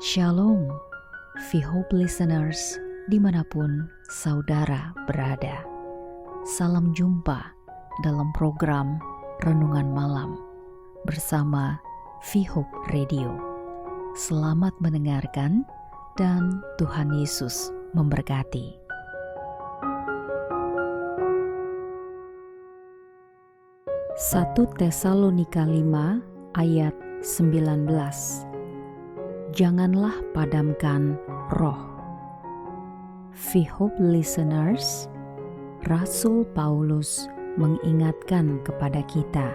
Shalom, V-Hope listeners dimanapun saudara berada. Salam jumpa dalam program Renungan Malam bersama V-Hope Radio. Selamat mendengarkan dan Tuhan Yesus memberkati. Satu Tesalonika 5 ayat 19. Janganlah padamkan roh. V-Hope listeners, Rasul Paulus mengingatkan kepada kita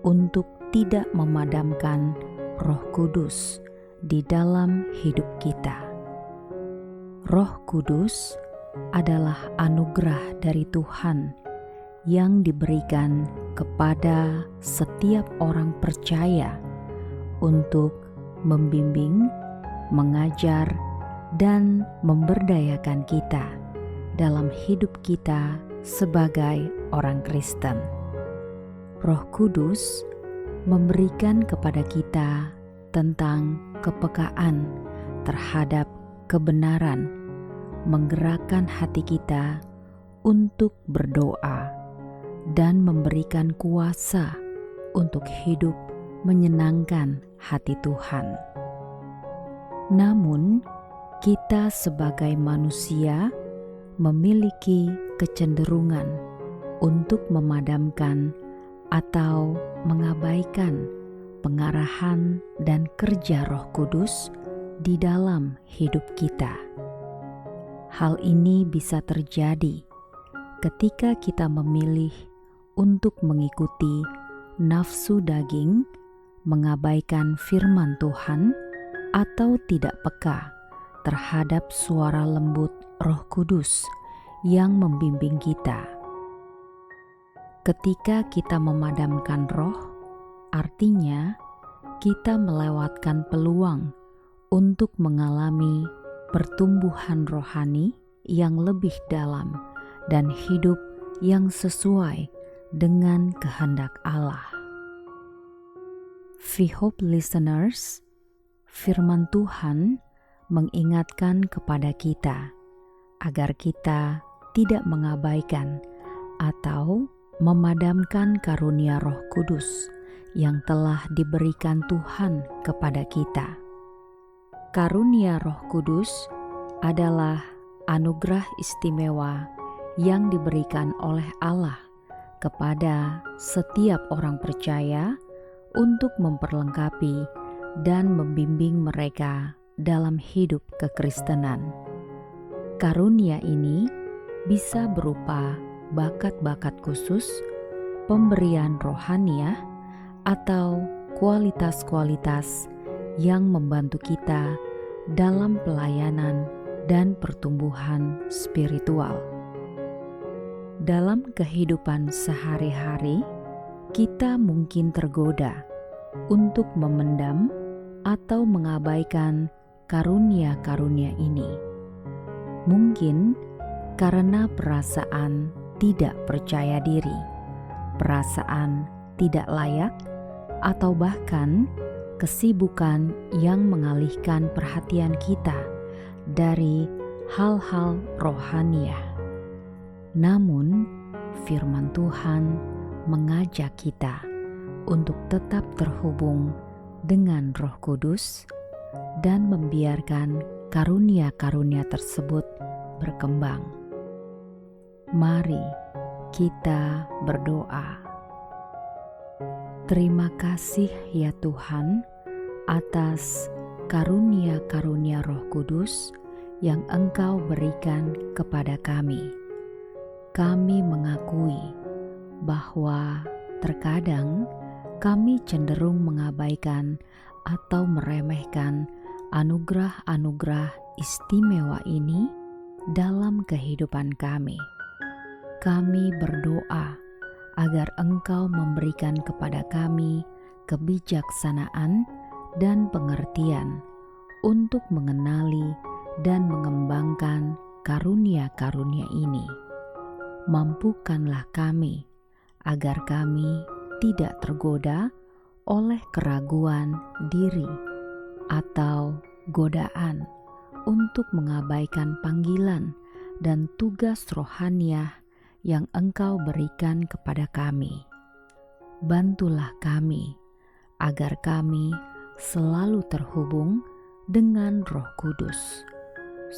untuk tidak memadamkan Roh Kudus di dalam hidup kita. Roh Kudus adalah anugerah dari Tuhan yang diberikan kepada setiap orang percaya untuk membimbing, mengajar, dan memberdayakan kita dalam hidup kita sebagai orang Kristen. Roh Kudus memberikan kepada kita tentang kepekaan terhadap kebenaran, menggerakkan hati kita untuk berdoa, dan memberikan kuasa untuk hidup menyenangkan hati Tuhan. Namun, kita sebagai manusia memiliki kecenderungan untuk memadamkan atau mengabaikan pengarahan dan kerja Roh Kudus di dalam hidup kita. Hal ini bisa terjadi ketika kita memilih untuk mengikuti nafsu daging, mengabaikan firman Tuhan, atau tidak peka terhadap suara lembut Roh Kudus yang membimbing kita. Ketika kita memadamkan roh, artinya kita melewatkan peluang untuk mengalami pertumbuhan rohani yang lebih dalam dan hidup yang sesuai dengan kehendak Allah. V-Hope listeners, firman Tuhan mengingatkan kepada kita agar kita tidak mengabaikan atau memadamkan karunia Roh Kudus yang telah diberikan Tuhan kepada kita. Karunia Roh Kudus adalah anugerah istimewa yang diberikan oleh Allah kepada setiap orang percaya untuk memperlengkapi dan membimbing mereka dalam hidup kekristenan. Karunia ini bisa berupa bakat-bakat khusus, pemberian rohaniah, atau kualitas-kualitas yang membantu kita dalam pelayanan dan pertumbuhan spiritual. Dalam kehidupan sehari-hari, kita mungkin tergoda untuk memendam atau mengabaikan karunia-karunia ini. Mungkin karena perasaan tidak percaya diri, perasaan tidak layak, atau bahkan kesibukan yang mengalihkan perhatian kita dari hal-hal rohaniah. Namun, firman Tuhan mengajak kita untuk tetap terhubung dengan Roh Kudus dan membiarkan karunia-karunia tersebut berkembang. Mari kita berdoa. Terima kasih ya Tuhan atas karunia-karunia Roh Kudus yang Engkau berikan kepada kami. Kami mengakui bahwa terkadang kami cenderung mengabaikan atau meremehkan anugerah-anugerah istimewa ini dalam kehidupan kami. Kami berdoa agar Engkau memberikan kepada kami kebijaksanaan dan pengertian untuk mengenali dan mengembangkan karunia-karunia ini. Mampukanlah kami agar kami tidak tergoda oleh keraguan diri atau godaan untuk mengabaikan panggilan dan tugas rohaniah yang Engkau berikan kepada kami. Bantulah kami agar kami selalu terhubung dengan Roh Kudus,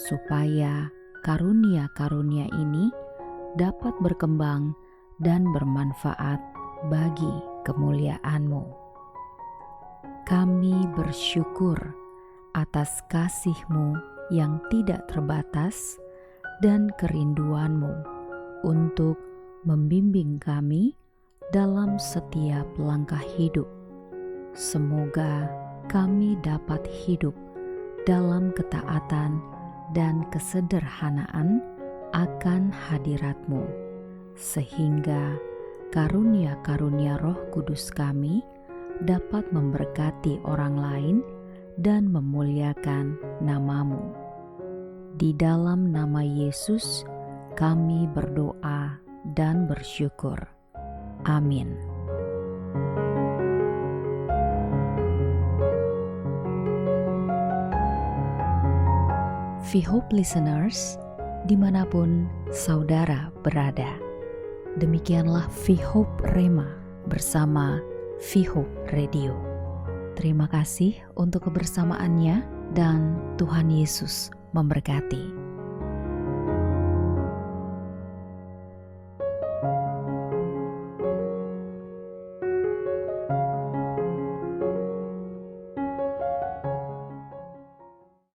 supaya karunia-karunia ini dapat berkembang dan bermanfaat bagi kemuliaan-Mu. Kami bersyukur atas kasih-Mu yang tidak terbatas dan kerinduan-Mu untuk membimbing kami dalam setiap langkah hidup. Semoga kami dapat hidup dalam ketaatan dan kesederhanaan akan hadirat-Mu, sehingga karunia-karunia Roh Kudus kami dapat memberkati orang lain dan memuliakan nama-Mu. Di dalam nama Yesus kami berdoa dan bersyukur. Amin. V-Hope listeners, dimanapun saudara berada, demikianlah V-Hope Rema bersama V-Hope Radio. Terima kasih untuk kebersamaannya dan Tuhan Yesus memberkati.